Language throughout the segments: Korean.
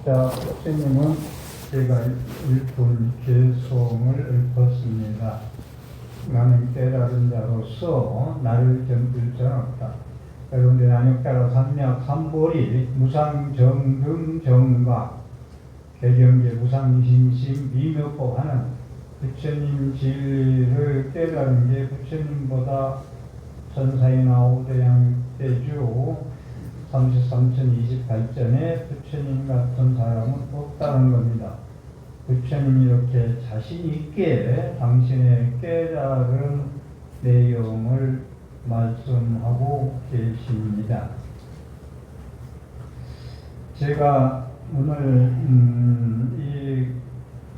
자, 부처님은 제가 일품 개송을 읊었습니다. 나는 깨달은 자로서 나를 견딜 자는 없다. 여러분들 안역따라 삼약 삼보리 무상정등 정각 개경계 무상심심 미묘법 하는 부처님 진리를 깨달은 게 부처님보다 천사이나 오대양대주 33,028전에 부처님 같은 사람은 없다는 겁니다. 부처님이 이렇게 자신 있게 당신의 깨달은 내용을 말씀하고 계십니다. 제가 오늘 이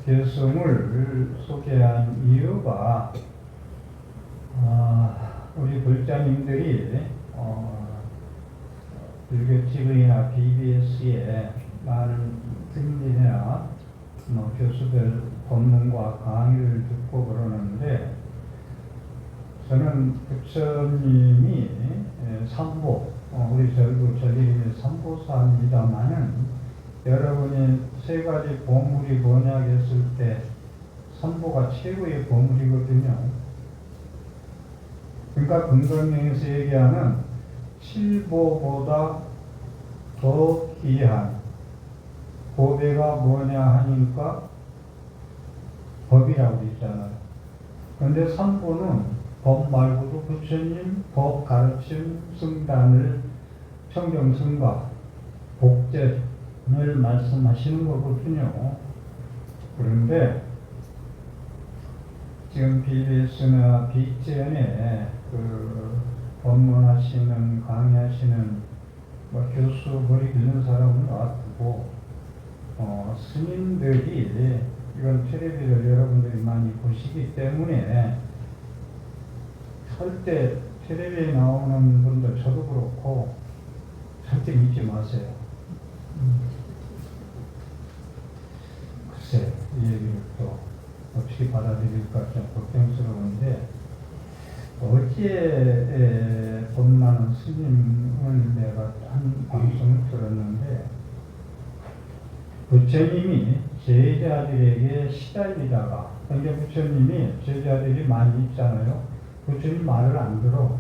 개성을 소개한 이유가 우리 불자님들이 불교TV나 BBS에 많은 등진이나 교수들 법문과 강의를 듣고 그러는데, 저는 부처님이 삼보, 우리 절부 절일임의 삼보사입니다마는 여러분이 세 가지 보물이 뭐냐 했을 때 삼보가 최고의 보물이거든요. 그러니까 금강경에서 얘기하는 칠보보다 더 귀한 보배가 뭐냐 하니까 법이라고 있잖아요. 그런데 삼보는 법 말고도 부처님 법 가르침 승단을 청정승과 복제를 말씀하시는 거거든요. 그런데 지금 BBS나 BJN에 법문하시는 강의하시는 교수 머리 길는 사람은 놔두고 스님들이 이런 텔레비를 여러분들이 많이 보시기 때문에 절대 텔레비에 나오는 분들, 저도 그렇고 절대 믿지 마세요. 글쎄, 이 얘기를 또 어떻게 받아들일까 좀 걱정스러운데, 어제 법문하는 스님을 내가 한 방송을 들었는데, 부처님이 제자들에게 시달리다가, 그러니까 부처님이 제자들이 많이 있잖아요. 부처님 말을 안 들어.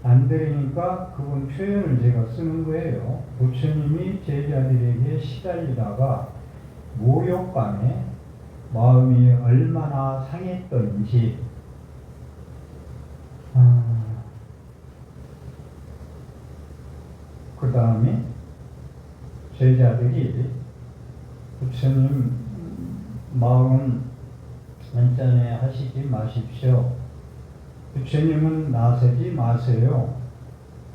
안 들으니까 그분 표현을 제가 쓰는 거예요. 부처님이 제자들에게 시달리다가 모욕감에 마음이 얼마나 상했던지, 그 다음에 제자들이 부처님 마음 한잔해 하시지 마십시오. 부처님은 나서지 마세요.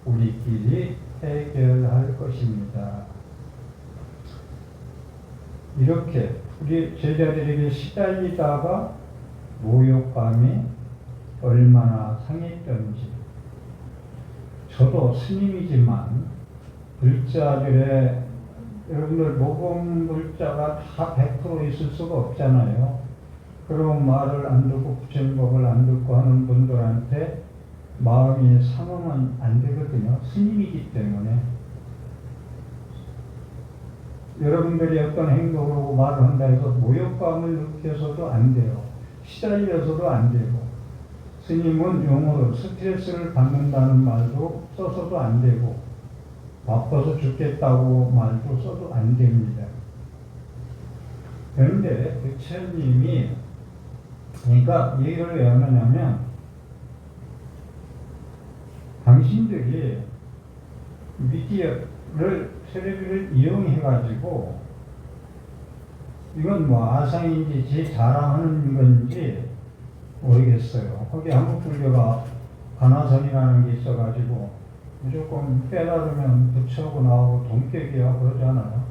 우리끼리 해결할 것입니다. 이렇게 우리 제자들에게 시달리다가 모욕감이 얼마나 상했던지, 저도 스님이지만 불자들의, 여러분들 모범 불자가 다 100% 있을 수가 없잖아요. 그런 말을 안 듣고 부처님 법을 안 듣고 하는 분들한테 마음이 상하면 안 되거든요. 스님이기 때문에. 여러분들이 어떤 행동을 하고 말을 한다 해서 모욕감을 느껴서도 안 돼요. 시달려서도 안 되고, 스님은 용어로 스트레스를 받는다는 말도 써서도 안 되고, 바빠서 죽겠다고 말도 써도 안 됩니다. 그런데 부처님이, 그러니까 얘기를 왜 하느냐면, 당신들이 미디어를, 텔레비를 이용해가지고, 이건 뭐 아상인지 제 자랑하는 건지 모르겠어요. 거기 한국불교가 관화선이라는 게 있어가지고 무조건 깨달으면 부처하고 나하고 동격이야 그러잖아요.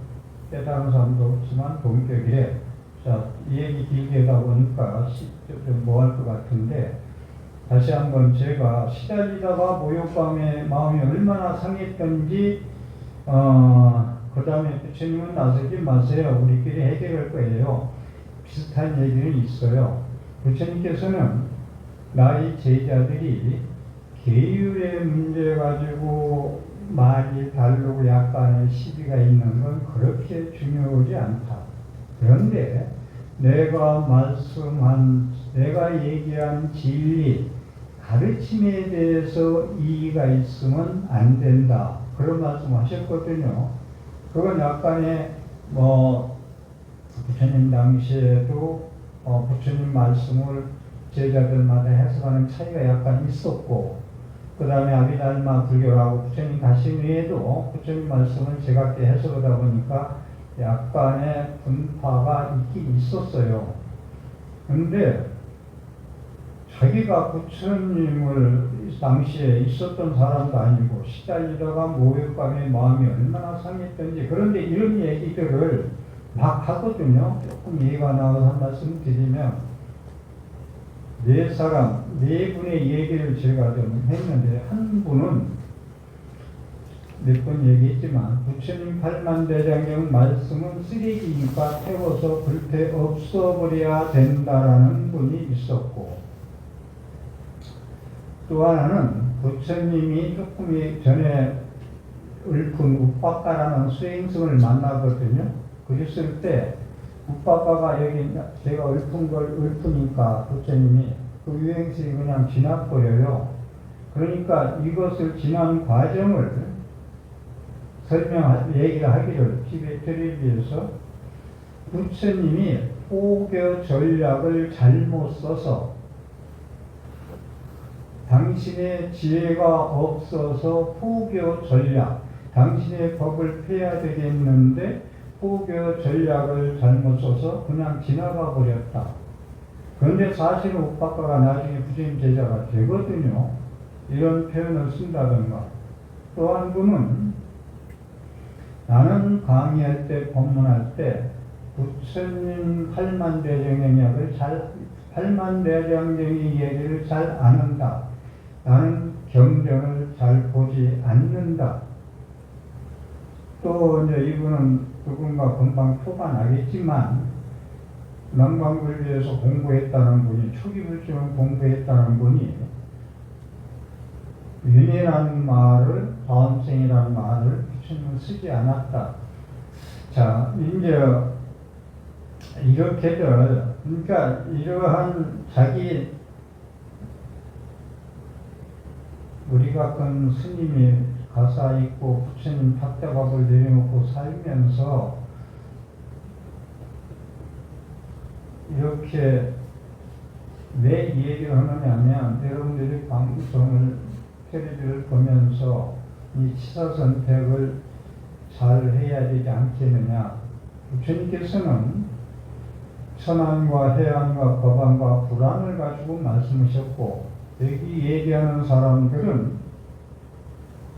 깨달은 사람도 없지만 동격이래. 자, 이 얘기 길게 하다 보니까 좀 뭐 할 것 같은데, 다시 한번 제가 시달리다가 모욕감에 마음이 얼마나 상했던지, 그 다음에 부처님은 나서지 마세요. 우리끼리 해결할 거예요. 비슷한 얘기는 있어요. 부처님께서는 나의 제자들이 계율의 문제 가지고 말이 다르고 약간의 시비가 있는 건 그렇게 중요하지 않다. 그런데 내가 얘기한 진리, 가르침에 대해서 이의가 있으면 안 된다. 그런 말씀 하셨거든요. 그건 약간의 부처님 당시에도 부처님 말씀을 제자들마다 해석하는 차이가 약간 있었고, 그 다음에 아비달마 불교라고 부처님 가신 후에도 부처님 말씀을 제각기 해석하다 보니까 약간의 분파가 있긴 있었어요. 근데 자기가 부처님을 당시에 있었던 사람도 아니고 시달리다가 모욕감에 마음이 얼마나 상했던지, 그런데 이런 얘기들을 막 하거든요. 조금 이해가 나와서 한 말씀 드리면, 네 분의 얘기를 제가 좀 했는데, 한 분은 몇 번 얘기했지만 부처님 팔만대장경 말씀은 쓰레기니까 태워서 불태 없어버려야 된다라는 분이 있었고, 또 하나는 부처님이 조금 전에 읊은 우빠까라는 수행승을 만나거든요. 그랬을 때 우빠까가 여기 제가 읊은 걸 읊으니까 부처님이 그 유행승이 그냥 지나버려요. 그러니까 이것을 지난 과정을 얘기를 하기를 티베트 텔레비에서 부처님이 포교 전략을 잘못 써서 당신의 지혜가 없어서 포교 전략, 당신의 법을 폐해야 되겠는데 포교 전략을 잘못 써서 그냥 지나가 버렸다. 그런데 사실은 우빠까가 나중에 부처님 제자가 되거든요. 이런 표현을 쓴다든가. 또 한 분은 나는 강의할 때, 법문할 때 부처님 팔만대장경의 얘기를 잘 안 한다. 나는 경전을 잘 보지 않는다. 또 이제 이분은 누군가 금방 표가 나겠지만 남방불교에서 공부했다는 분이, 초기 불교를 공부했다는 분이 윤회라는 말을, 다음생이라는 말을 부처님은 쓰지 않았다. 자, 이제 이렇게들, 그러니까 이러한 자기, 우리 같은 스님이 가사 있고 부처님 탁자밥을 내려놓고 살면서 이렇게 왜 이 얘기를 하느냐면, 여러분들이 방송을, 텔레비를 보면서 이 치사 선택을 잘 해야 되지 않겠느냐. 부처님께서는 천안과 해안과 법안과 불안을 가지고 말씀하셨고, 여기 얘기하는 사람들은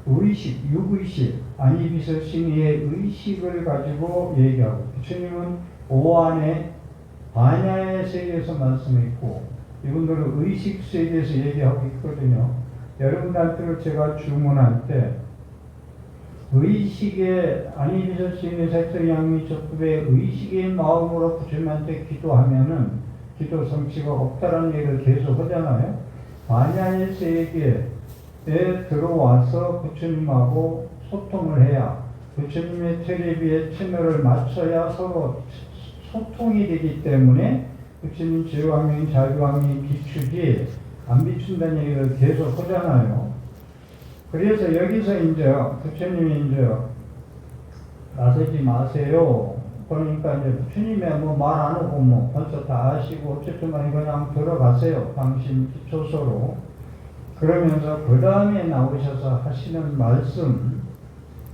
의식, 육의식, 아니비서심의 의식을 가지고 얘기하고, 부처님은 오안의 반야의 세계에서 말씀했고, 이분들은 의식 세계에서 얘기하고 있거든요. 여러분들한테 제가 주문할 때 의식의, 아니비서심의 색설양미 적급의 의식의 마음으로 부처님한테 기도하면은 기도 성취가 없다라는 얘기를 계속 하잖아요. 반야의 세계에 들어와서 부처님하고 소통을 해야, 부처님의 텔레비에 채널을 맞춰야 서로 소통이 되기 때문에 부처님 제왕명이 자유왕명이 비추지 안 비춘다는 얘기를 계속 하잖아요. 그래서 여기서 이제 부처님이 이제 나서지 마세요. 그러니까 이제 부처님의 말 안 하고 벌써 다 아시고 어쨌든 간에 그냥 들어가세요. 당신 기초소로. 그러면서 그 다음에 나오셔서 하시는 말씀,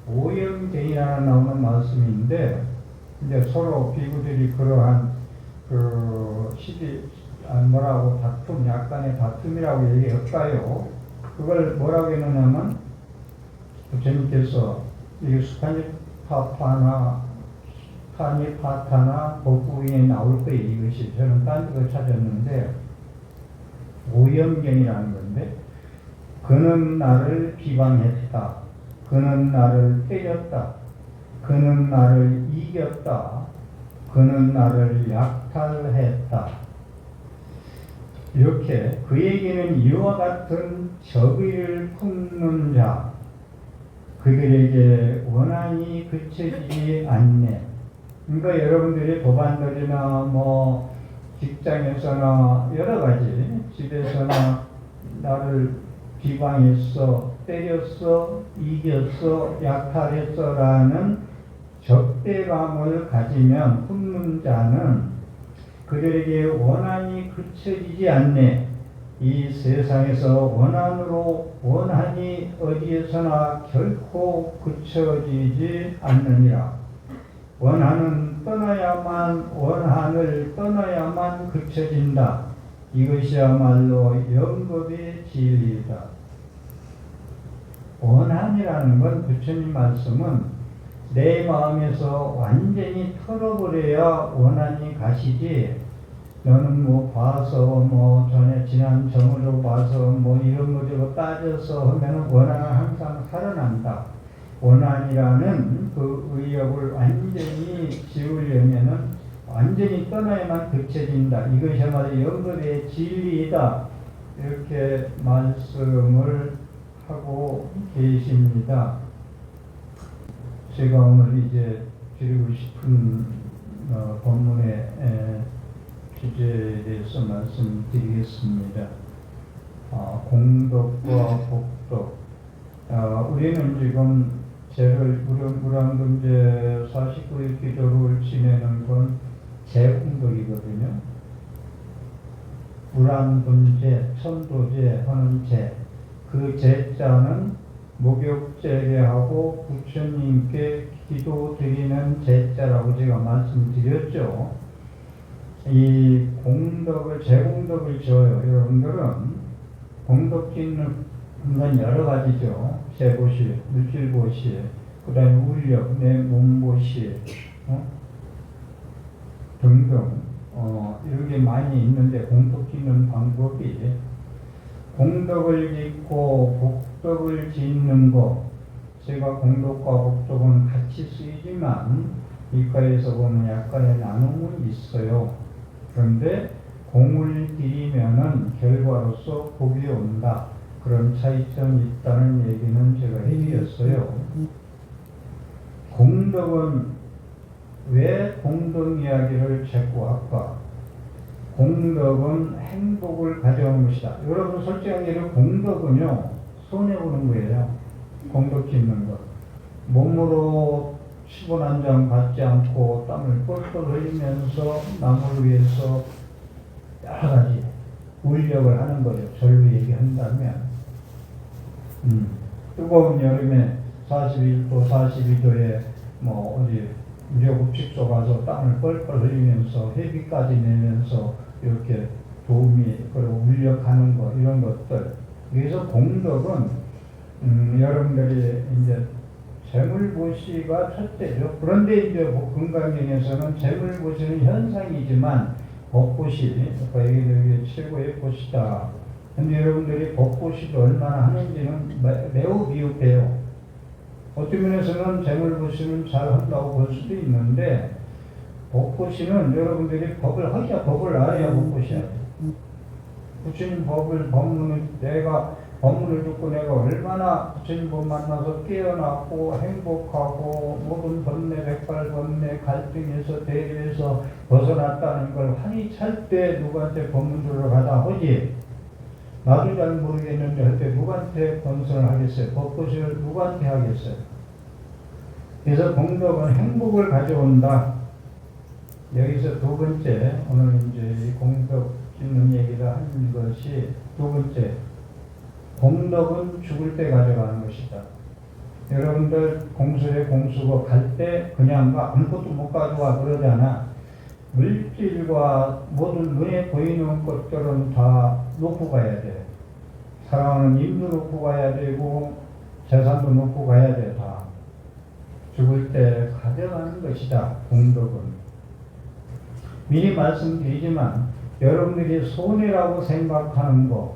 오염경이라는 나오는 말씀인데, 이제 서로 비구들이 그러한 다툼, 약간의 다툼이라고 얘기할까요? 그걸 뭐라고 했느냐면, 부처님께서 이게 스파니파타나 법구인에 나올 거예요. 이것이 저는 딴 거 찾았는데, 오염경이라는 건데, 그는 나를 비방했다. 그는 나를 때렸다. 그는 나를 이겼다. 그는 나를 약탈했다. 이렇게 그에게는 이와 같은 적의를 품는 자, 그들에게 원한이 그쳐지지 않네. 그러니까 여러분들이 법안들이나 뭐 직장에서나 여러 가지 집에서나 나를 비방했어, 때렸어, 이겼어, 약탈했어라는 적대감을 가지면 흠는 자는 그들에게 원한이 그쳐지지 않네. 이 세상에서 원한이 어디에서나 결코 그쳐지지 않느니라. 원한을 떠나야만 그쳐진다. 이것이야말로 영겁의 진리이다. 원한이라는 건 부처님 말씀은 내 마음에서 완전히 털어버려야 원한이 가시지, 너는 뭐 봐서 뭐 전에 지난 점으로 봐서 뭐 이런 거 저거 따져서 하면 원한은 항상 살아난다. 원한이라는 그 의욕을 완전히 지우려면은 완전히 떠나야만 그쳐진다. 이것이야말로 영겁의 진리이다. 이렇게 말씀을 하고 계십니다. 제가 오늘 이제 드리고 싶은 본문의 주제에 대해서 말씀드리겠습니다. 공덕과 복덕. 우리는 지금 무량금제 49일 기도를 지내는 건 제공덕이거든요. 무량금제, 천도제 하는 제. 그 제자는 목욕제례하고 부처님께 기도 드리는 제자라고 제가 말씀드렸죠. 이 공덕을, 제공덕을 지어요. 여러분들은 공덕 짓는 건 여러 가지죠. 세보시, 물질보시, 그 다음에 울력, 내 몸보시, 등등. 이런 게 많이 있는데, 공덕 짓는 방법이 공덕을 짓고 복덕을 짓는 것, 제가 공덕과 복덕은 같이 쓰이지만 이과에서 보면 약간의 나눔은 있어요. 그런데 공을 들이면은 결과로서 복이 온다. 그런 차이점이 있다는 얘기는 제가 해드렸어요. 공덕은 왜 공덕 이야기를 자꾸 할까? 공덕은 행복을 가져오는 것이다. 여러분 솔직하게 공덕은요, 손해보는 거예요. 공덕 짓는 것. 몸으로 10원 한 장 받지 않고 땀을 뻘뻘 흘리면서 남을 위해서 여러 가지 울력을 하는 거죠. 절로 얘기한다면. 뜨거운 여름에 41도, 42도에 뭐 어디 무료급식소 가서 땀을 뻘뻘 흘리면서 회비까지 내면서 이렇게 도움이, 그리고 울력하는 거, 이런 것들. 그래서 공덕은 여러분들이 이제 재물보시가 첫째죠. 그런데 이제 금강경에서는 재물보시는 현상이지만 법보시, 이게 최고의 보시다. 근데 여러분들이 법보시도 얼마나 하는지는 매우 미흡해요. 어떤 면에서는 재물보시는 잘 한다고 볼 수도 있는데, 법보시는 여러분들이 법을 하기야 법을 알아야 법보시야. 부처님 법문을 내가 법문을 듣고 내가 얼마나 부처님 법 만나서 깨어났고 행복하고 모든 번뇌, 백발 번뇌, 갈등에서 대립에서 벗어났다는 걸 환히 찰 때 누구한테 법문 들으러 가다 하지. 나도 잘 모르겠는데 할 때 누구한테 권선을 하겠어요? 법보시를 누구한테 하겠어요? 그래서 공덕은 행복을 가져온다. 여기서 두 번째, 오늘 이제 공덕 짓는 얘기를 하는 것이 두 번째, 공덕은 죽을 때 가져가는 것이다. 여러분들 공수에 공수고 갈 때 그냥 아무것도 못 가져와 그러잖아. 물질과 모든 눈에 보이는 것들은 다 놓고 가야 돼. 사랑하는 임도 놓고 가야 되고 재산도 놓고 가야 돼. 다 죽을 때 가져가는 것이다. 공덕은. 미리 말씀드리지만 여러분들이 손해라고 생각하는 거,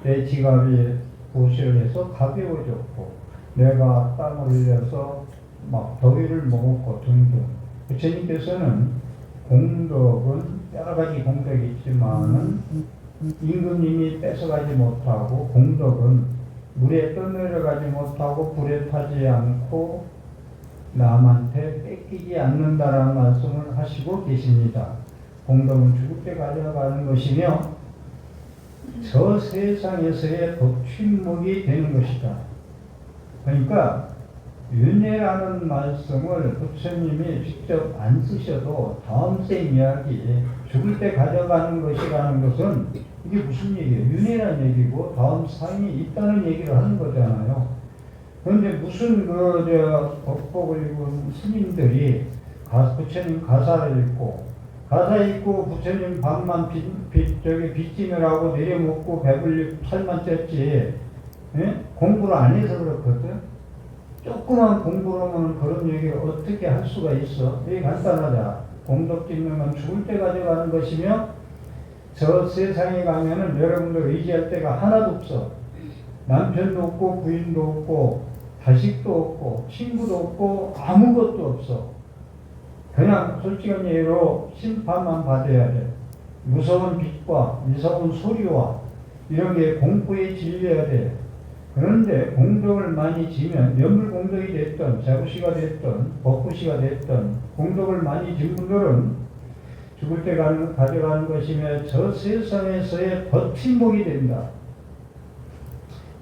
내 지갑이 보시를 해서 가벼워졌고 내가 땀을 흘려서 막 더위를 먹었고 등등. 부처님께서는 공덕은 여러 가지 공덕이 있지만은 임금님이 뺏어가지 못하고 공덕은 물에 떠내려가지 못하고 불에 타지 않고 남한테 뺏기지 않는다라는 말씀을 하시고 계십니다. 공덕은 죽을 때 가져가는 것이며 저 세상에서의 법취목이 되는 것이다. 그러니까 윤회라는 말씀을 부처님이 직접 안 쓰셔도 다음 생 이야기 죽을 때 가져가는 것이라는 것은 이게 무슨 얘기예요? 윤회라는 얘기고 다음 상이 있다는 얘기를 하는 거잖아요. 그런데 무슨 법복을 입은 스님들이 부처님 가사를 읽고 가사 읽고 부처님 밥만 빚짐을 내려먹고 배불리 살만 쪘지, 예? 공부를 안 해서 그렇거든. 조그만 공부로는 그런 얘기를 어떻게 할 수가 있어? 되게 간단하다. 공덕 짓는 건 죽을 때 가져가는 것이며 저 세상에 가면은 여러분들 의지할 데가 하나도 없어. 남편도 없고 부인도 없고 자식도 없고 친구도 없고 아무것도 없어. 그냥 솔직한 예로 심판만 받아야 돼. 무서운 빛과 무서운 소리와 이런 게 공포에 질려야 돼. 그런데 공덕을 많이 지면 명불공덕이 됐던 자구시가 됐던 법구시가 됐던 공덕을 많이 진 분들은 죽을 때 가져가는 것이며 저 세상에서의 버팀목이 된다.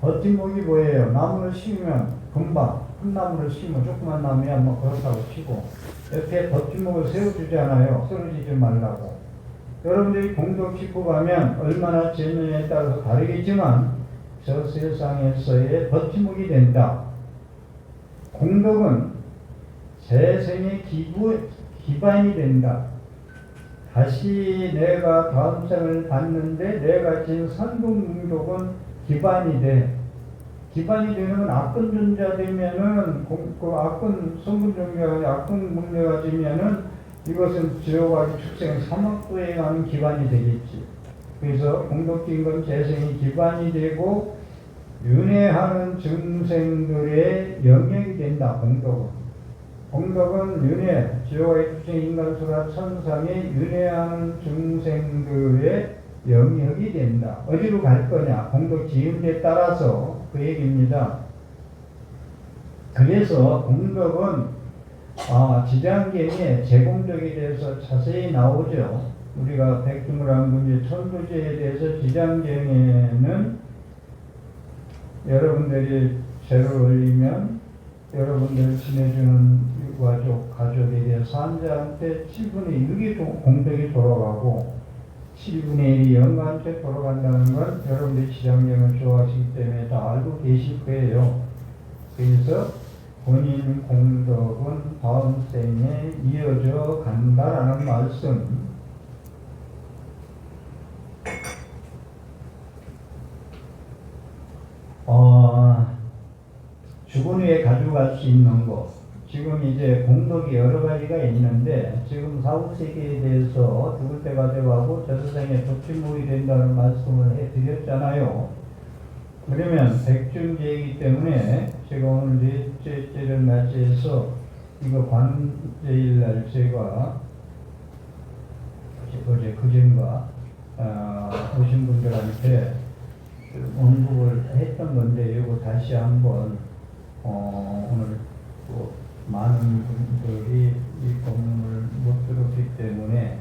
버팀목이 뭐예요? 나무를 심으면 금방 큰 나무를 심으면 조그만 나무야 뭐 그렇다고 치고 옆에 버팀목을 세워주잖아요. 쓰러지지 말라고. 여러분들이 공덕 짚고 가면 얼마나 재느냐에 따라서 다르겠지만 저 세상에서의 버팀목이 된다. 공덕은 재생의 기반이 된다. 다시 내가 다음 생을 받는데 내가 지은 선국능력은 기반이 돼. 기반이 되면 악근 존자 되면은 그 악근 성분 존재가 악근 문제가 되면은 이것은 지옥하기 축생 사막도에 가는 기반이 되겠지. 그래서 공덕적인 건 재생이 기반이 되고 윤회하는 증생들의 영역이 된다. 공덕은 윤회, 지옥의 축생 인간수라 천상의 윤회하는 증생들의 영역이 된다. 어디로 갈 거냐? 공덕 지음에 따라서 그 얘기입니다. 그래서 공덕은 지장경에 제공덕에 대해서 자세히 나오죠. 우리가 백두무랑군지 천도제에 대해서 지장경에는 여러분들이 제를 올리면 여러분들 지내주는 가족에 대해서 산자한테 7분의 1이 공덕이 돌아가고 7분의 1이 영가한테 돌아간다는 건 여러분들이 지장경을 좋아하시기 때문에 다 알고 계실 거예요. 그래서 본인 공덕은 다음 생에 이어져 간다라는 말씀. 죽은 후에 가져갈 수 있는 것. 지금 이제 공덕이 여러 가지가 있는데 지금 사후세계에 대해서 죽을 때 가져가고 저세상에 도취목이 된다는 말씀을 해드렸잖아요. 그러면 백중제이기 때문에 제가 오늘 넷째째를 맞이해서 이거 관제일날 제가 어제 그전과 오신 분들한테 언급을 했던 건데 이거 다시 한번 오늘 많은 분들이 이 법문을 못 들었기 때문에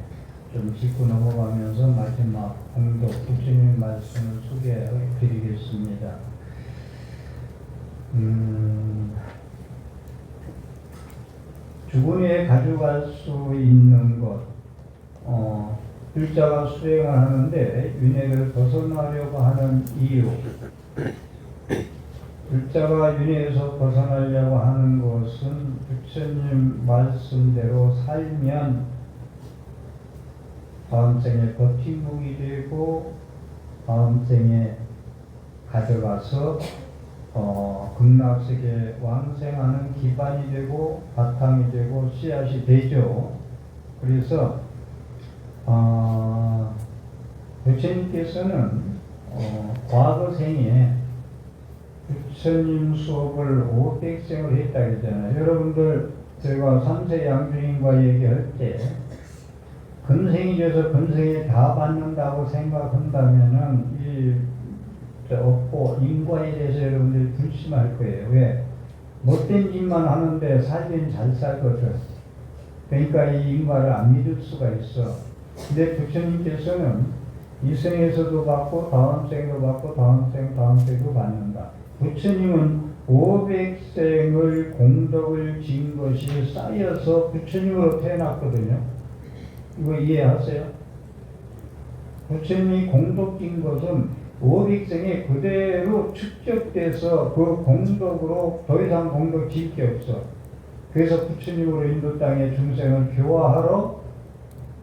좀 짚고 넘어가면서 마지막 공덕 부처님 말씀을 소개해 드리겠습니다. 죽은 후에 가져갈 수 있는 것, 불자가 수행을 하는데 윤회를 벗어나려고 하는 이유. 불자가 윤회에서 벗어나려고 하는 것은 부처님 말씀대로 살면 다음 생에 버팀목이 되고 다음 생에 가져가서 극락세계 왕생하는 기반이 되고 바탕이 되고 씨앗이 되죠. 그래서 부처님께서는 과거 생에 부처님 수업을 500생을 했다 그랬잖아요. 여러분들 제가 3세 양주인과 얘기할 때 근생이 돼서 근생에 다 받는다고 생각한다면은 이 없고 인과에 대해서 여러분들이 불심할 거예요. 왜? 못된 짓만 하는데 살긴 잘 살거든. 그러니까 이 인과를 안 믿을 수가 있어. 근데 부처님께서는 이 생에서도 받고 다음 생도 받고 다음 생도 받는다. 부처님은 500생을 공덕을 지은 것이 쌓여서 부처님으로 태어났거든요. 이거 이해하세요? 부처님이 공덕 지은 것은 500생에 그대로 축적돼서 그 공덕으로 더 이상 공덕 지을 게 없어. 그래서 부처님으로 인도 땅의 중생을 교화하러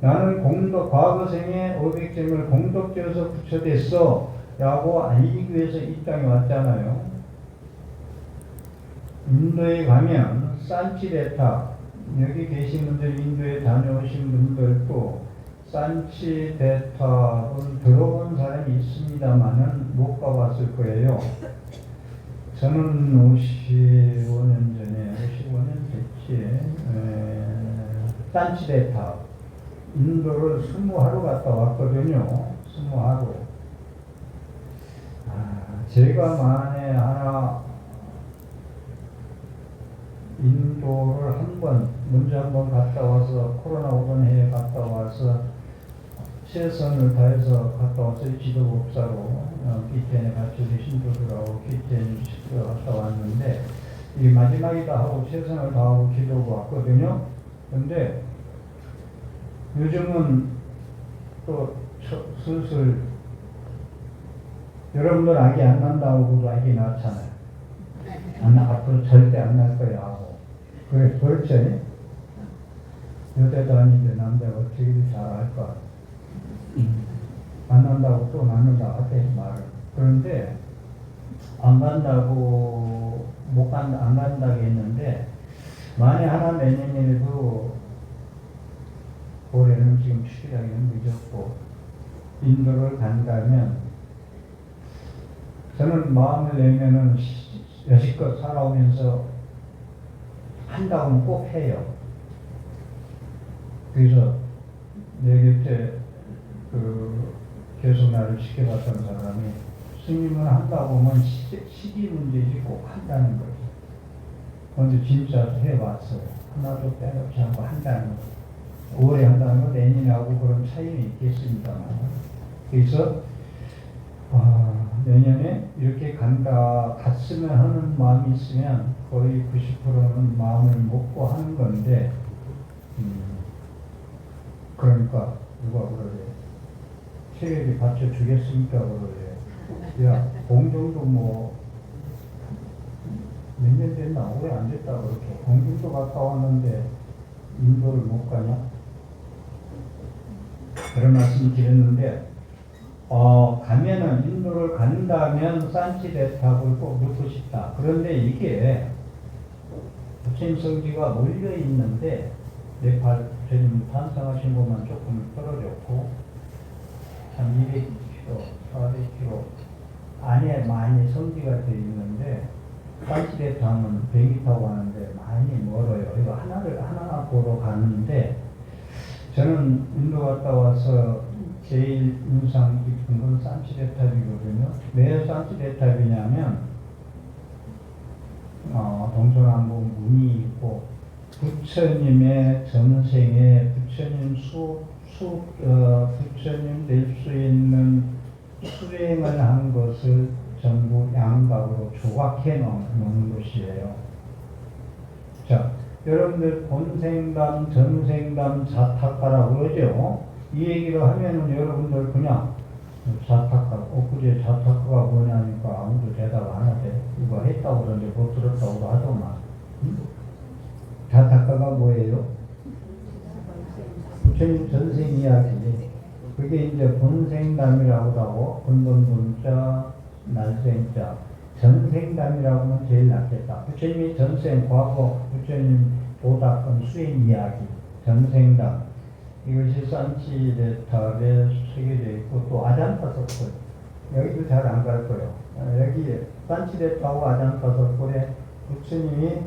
나는 공덕, 과거생에 500생을 공덕지어서 부처됐어 라고 알리기 위해서 이 땅에 왔잖아요. 인도에 가면 산치데타, 여기 계신 분들, 인도에 다녀오신 분들도 산치데타는 들어본 사람이 있습니다만은 못 가봤을 거예요. 저는 55년 전에, 55년 됐지, 산치데타, 인도를 20하루 갔다 왔거든요. 20하루. 제가 만에 하나 인도를 먼저 한번 갔다 와서, 코로나 오던 해에 갔다 와서, 최선을 다해서 갔다 왔어요. 지도법사로. 기텐에 같이 우리 신도들하고 기텐 갔다 왔는데, 이게 마지막이다 하고 최선을 다하고 기도하고 왔거든요. 근데 요즘은 또 슬슬 여러분들 아기 안 난다고도 아기 낳잖아요. 앞으로 절대 안 날 거야 하고. 그래, 그렇지? 여자도 아닌데 남자가 어떻게 잘 알까? 안 난다고 또 낳는다 하대, 말을. 그런데 안 간다고 안 간다고 했는데, 만에 하나 내년에도 올해는 지금 추기하기는 늦었고 인도를 간다면 저는 마음을 내면은 여지껏 살아오면서 한다고는 꼭 해요. 그래서 내 곁에 계속 나를 지켜봤던 사람이 스님은 한다고 하면 시기 문제지 꼭 한다는 거죠. 그런데 진짜 해봤어요. 하나도 빼놓지 않고 한다는 거. 올해 한다는 거 내년에 하고 그런 차이는 있겠습니다만. 그래서 내년에 이렇게 갔으면 하는 마음이 있으면 거의 90%는 마음을 먹고 하는 건데, 그러니까 누가 그러래. 체력이 받쳐주겠습니까? 그러래. 야, 공정도 몇 년 됐나? 오래 안 됐다 그렇게. 공정도 갔다 왔는데 인도를 못 가냐? 그런 말씀을 드렸는데, 가면은 인도를 간다면 산치데타를 꼭 넣고 싶다. 그런데 이게 부처님 성지가 몰려 있는데 네팔 부처님 탄성하신 것만 조금 떨어졌고 한 200km, 400km 안에 많이 성지가 되어 있는데 산치데타는 비행기 타고 가는데 많이 멀어요. 이거 하나 보러 가는데 저는 인도 갔다 와서 제일 인상 깊은 건 산치데탑이거든요. 왜 산치데탑이냐면 동서남북 문이 있고 부처님의 전생에 부처님 부처님 낼 수 있는 수행을 한 것을 전부 양각으로 조각해 놓은 것이에요. 자, 여러분들 본생담, 전생담, 자타카라고 그러죠. 이 얘기를 하면은 여러분들 그냥 자타카, 엊그제 자타카가 뭐냐니까 아무도 대답 안 하대. 이거 했다고 그러는데 못 들었다고 하더만. 자타카가 뭐예요? 부처님 전생 이야기. 그게 이제 본생담이라고 하고, 본본본자, 날생자, 전생담이라고 하면 제일 낫겠다. 부처님이 전생, 과거, 부처님 도닦은 수행 이야기, 전생담. 이것이 산치데탑에 새겨져 있고, 또 아잔타석불. 여기도 잘 안 갈 거예요. 여기 산치데탑하고 아잔타석불에 부처님이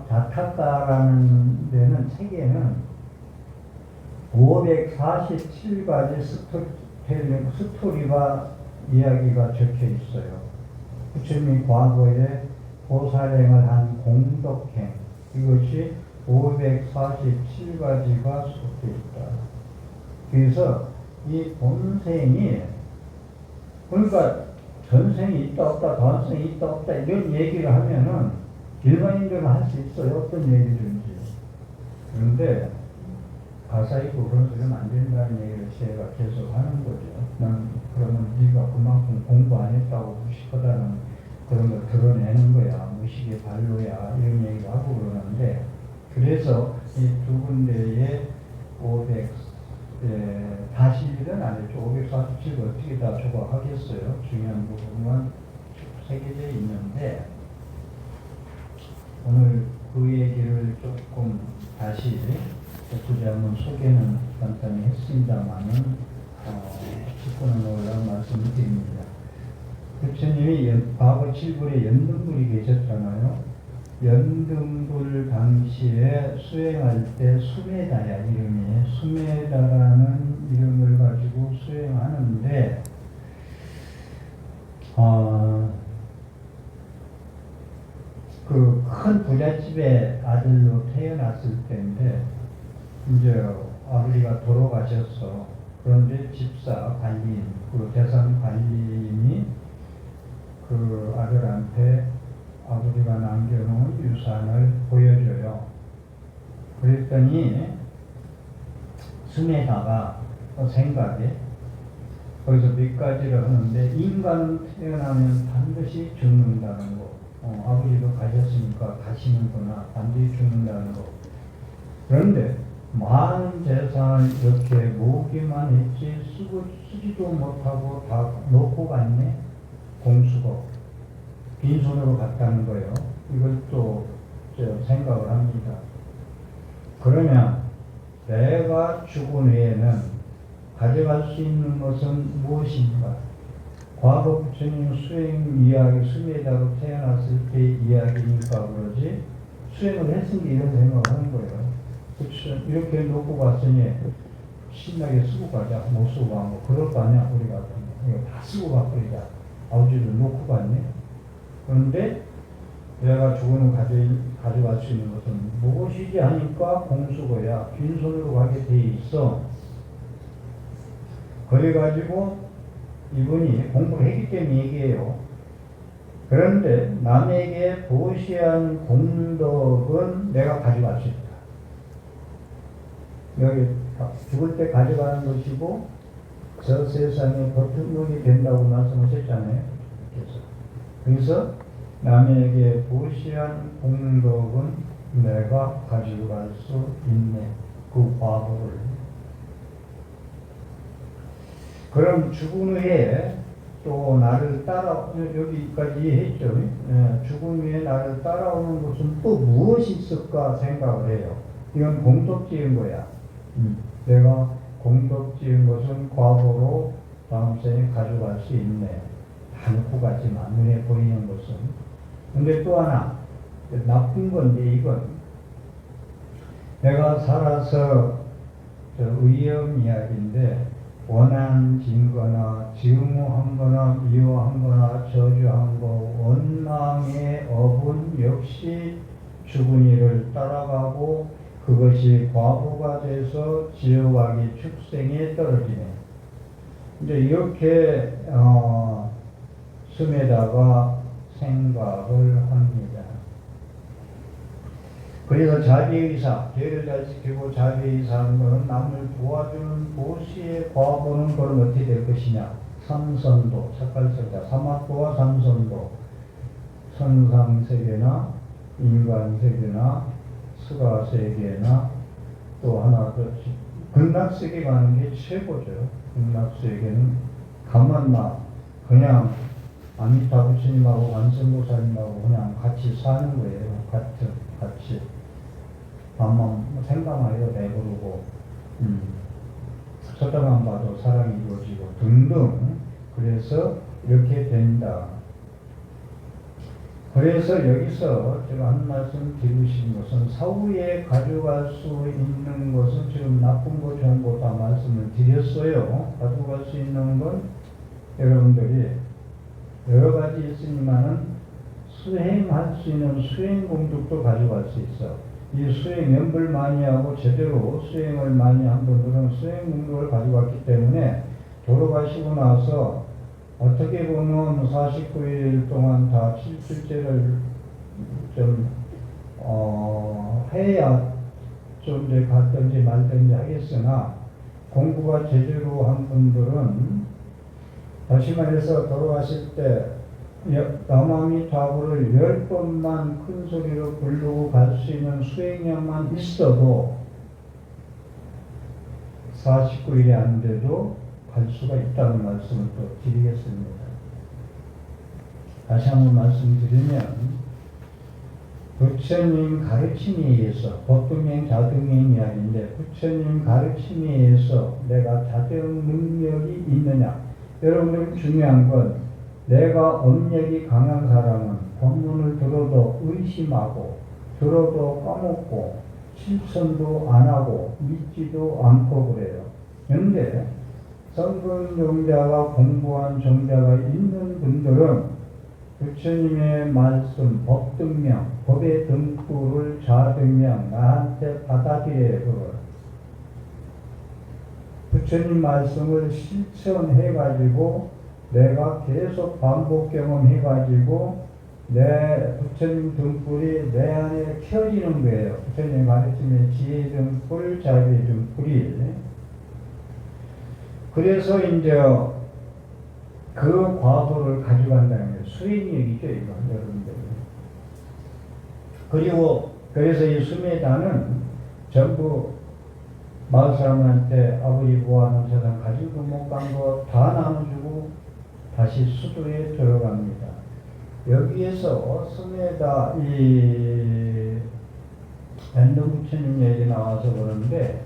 자타카라는 데는 책에는 547가지 스토리가 이야기가 적혀 있어요. 부처님이 과거에 보살행을 한 공덕행, 이것이 547가지가 속해 있다. 그래서 이 본생이, 그러니까 전생이 있다 없다, 다음생이 있다 없다 이런 얘기를 하면은 일반인들은 할 수 있어요. 어떤 얘기든지. 그런데 가사이고 그런 소리는 안 된다는 얘기를 제가 계속 하는 거죠. 난 그러면 네가 그만큼 공부 안 했다고 무식하다는 그런 걸 드러내는 거야. 무식의 발로야. 이런 얘기도 하고 그러는데, 그래서 이 두 군데에 41은 아니죠. 547 어떻게 다 조각하겠어요. 중요한 부분만 새겨져 있는데, 오늘 그 얘기를 조금 다시 엊그제 한번 소개는 간단히 했습니다만은 짚고는 올라온 말씀을 드립니다. 부처님이 과거 7불에 연등불이 계셨잖아요. 연등불 당시에 수행할 때 수메다야 이름이, 수메다라는 이름을 가지고 수행하는데 그 큰 부잣집의 아들로 태어났을 때인데 이제 아버지가 돌아가셨어. 그런데 집사 관리인, 그 대상 관리인이 그 아들한테 아버지가 남겨놓은 유산을 보여줘요. 그랬더니 숨에다가 생각에 거기서 몇 가지를 하는데, 인간은 태어나면 반드시 죽는다는 거. 아버지도 가셨으니까 가시는구나. 반드시 죽는다는 거. 그런데 많은 재산을 이렇게 모으기만 했지 쓰지도 못하고 다 놓고 갔네. 공수고 빈손으로 갔다는 거예요. 이걸 또 생각을 합니다. 그러면 내가 죽은 후에는 가져갈 수 있는 것은 무엇인가? 과거 부처님 수행 이야기, 수메다로 태어났을 때 이야기니까 그러지, 수행을 했으니 이런 생각을 하는 거예요. 그쵸? 이렇게 놓고 갔으니 신나게 쓰고 가자. 못 쓰고 가면 뭐 그럴 거 아니야. 우리 같은 거 이거 다 쓰고 가버리자. 아버지를 놓고 갔네. 그런데 내가 죽은 후 가져갈 수 있는 것은 무엇이지 하니까 공수거야. 빈손으로 가게 돼 있어. 그래가지고 이분이 공부를 했기 때문에 얘기해요. 그런데 남에게 보시한 공덕은 내가 가져갈 수 있다. 여기 죽을 때 가져가는 것이고 저 세상에 버팀목이 된다고 말씀하셨잖아요. 그래서 남에게 보시한 공덕은 내가 가지고 갈 수 있네. 그 과보를. 그럼 죽은 후에 또 나를 따라, 여기까지 이해했죠? 죽은 후에 나를 따라오는 것은 또 무엇이 있을까 생각을 해요. 이건 공덕 지은 거야. 내가 공덕 지은 것은 과거로 다음 생에 가져갈 수 있네. 다 놓고 가지만 눈에 보이는 것은. 근데 또 하나 나쁜 건데, 이건 내가 살아서 의염 이야기인데, 원한 진거나 증오한 거나 미워한 거나 저주한 거, 원망의 업은 역시 죽은 이를 따라가고 그것이 과보가 돼서 지옥악의 축생에 떨어지네. 이제 이렇게 숨에다가 생각을 합니다. 그래서 자비의사, 죄를 잘 지키고 자비의사 하는 것은 남을 도와주는 보시의 과보는 그럼 어떻게 될 것이냐? 삼선도, 색깔설자, 사막도와 삼선도, 선상세계나 인간세계나 수가세계나 또 하나 더 극락세계 가는 게 최고죠. 극락세계는 가만나 그냥 아미타 부처님하고 관세음보살님하고 그냥 같이 사는 거예요. 같이 밤만 생각만 해도 배부르고 쳐다만 봐도 사랑이 이루어지고 등등. 그래서 이렇게 된다. 그래서 여기서 제가 한 말씀 드리고 싶은 것은 사후에 가져갈 수 있는 것은 지금 나쁜 거 좋은 거 다 말씀을 드렸어요. 가져갈 수 있는 건 여러분들이 여러 가지 있으니만은 수행할 수 있는 수행 공덕도 가져갈 수 있어. 이 수행 연불 많이 하고 제대로 수행을 많이 한 분들은 수행 공덕을 가져갔기 때문에 돌아가시고 나서 어떻게 보면 49일 동안 다 칠칠제를 좀 해야 좀 이제 갔든지 말든지 하겠으나 공부가 제대로 한 분들은 다시 말해서 돌아가실 때 남아미타불을 10번만 큰 소리로 부르고 갈 수 있는 수행량만 있어도 49일이 안 돼도 갈 수가 있다는 말씀을 또 드리겠습니다. 다시 한번 말씀드리면 부처님 가르침에 의해서 법등행 자등행 이야기인데 부처님 가르침에 의해서 내가 자등 능력이 있느냐. 여러분들 중요한 건 내가 업력이 강한 사람은 법문을 들어도 의심하고 들어도 까먹고 실천도 안 하고 믿지도 않고 그래요. 그런데 성근 정자가 공부한 정자가 있는 분들은 부처님의 말씀, 법등명, 법의 등불을 자등명 나한테 받아들여요. 그걸. 부처님 말씀을 실천해가지고 내가 계속 반복 경험해가지고 내 부처님 등불이 내 안에 켜지는 거예요. 부처님 가르침의 지혜 등불, 자비 등불이. 그래서 이제 그 과도를 가져간다는 거예요. 수행력이죠, 이거, 여러분들. 그리고, 그래서 이 수메다는 전부 마을 사람한테 아버지 보아하는 세상 가지고 못 간 거 다 나눠주고 다시 수도에 들어갑니다. 여기에서 수메다, 이, 엔도부처님 얘기 나와서 그러는데,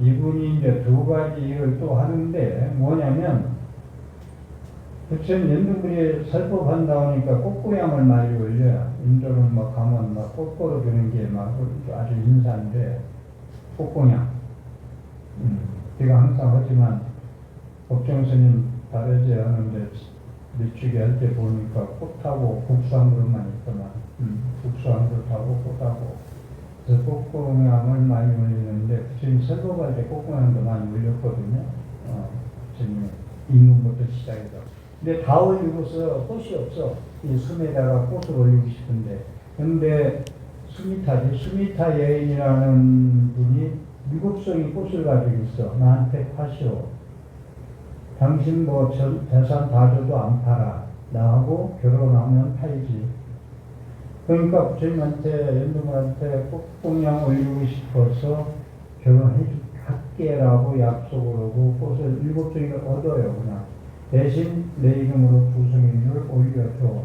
이분이 이제 두 가지 일을 또 하는데, 뭐냐면, 부처님 연등불이 설법한다 하니까 꽃고향을 많이 올려요. 인도는 막 가면 막 꽃 걸어주는 게 막 아주 인사인데, 꽃고향. 제가 항상 하지만, 법정스님 다르지 않은데, 밀치기 할 때 보니까 꽃하고 국수함으로만 있더만, 국수함으로 타고 꽃하고. 그래서 꽃고향을 많이 올리는데, 부처님 설법할 때 꽃고향도 많이 올렸거든요. 부처님 임금부터 시작해서. 근데 다 올리고서 꽃이 없어. 이 숨에다가 꽃을 올리고 싶은데. 근데 수미타 여인이라는 분이 7송이 꽃을 가지고 있어. 나한테 파시오. 당신 뭐 재산 다 줘도 안 팔아. 나하고 결혼하면 팔지. 그러니까 부처님한테, 연동한테 꽃봉양 올리고 싶어서 결혼할게라고 약속을 하고 꽃을 7송이를 얻어요, 그냥. 대신 내 이름으로 2송이를 올려줘.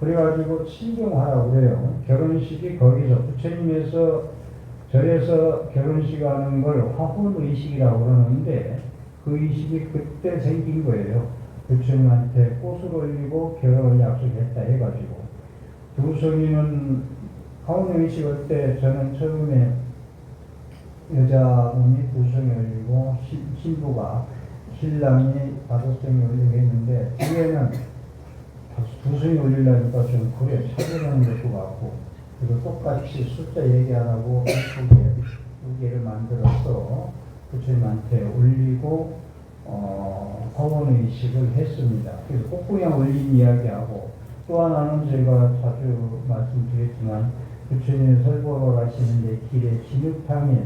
그래가지고 친정하라고 그래요. 결혼식이 거기서 부처님에서 절에서 결혼식 하는 걸 화혼의식이라고 그러는데 그 의식이 그때 생긴 거예요. 부처님한테 꽃을 올리고 결혼을 약속했다 해가지고. 2송이는 화혼의식 할 때 저는 처음에 여자분이 2송이 올리고 신부가 신랑이 5송이 올리고 했는데 뒤에는 2송이 올리려니까 좀 그래 차별하는 것도 같고 그리고 똑같이 숫자 얘기 안 하고 두 개를 만들어서 부처님한테 올리고 화원의식을 했습니다. 그래서 꽃구양 올린 이야기하고 또 하나는 제가 자주 말씀드렸지만 부처님 설보러 가시는데 길에 진흙탕에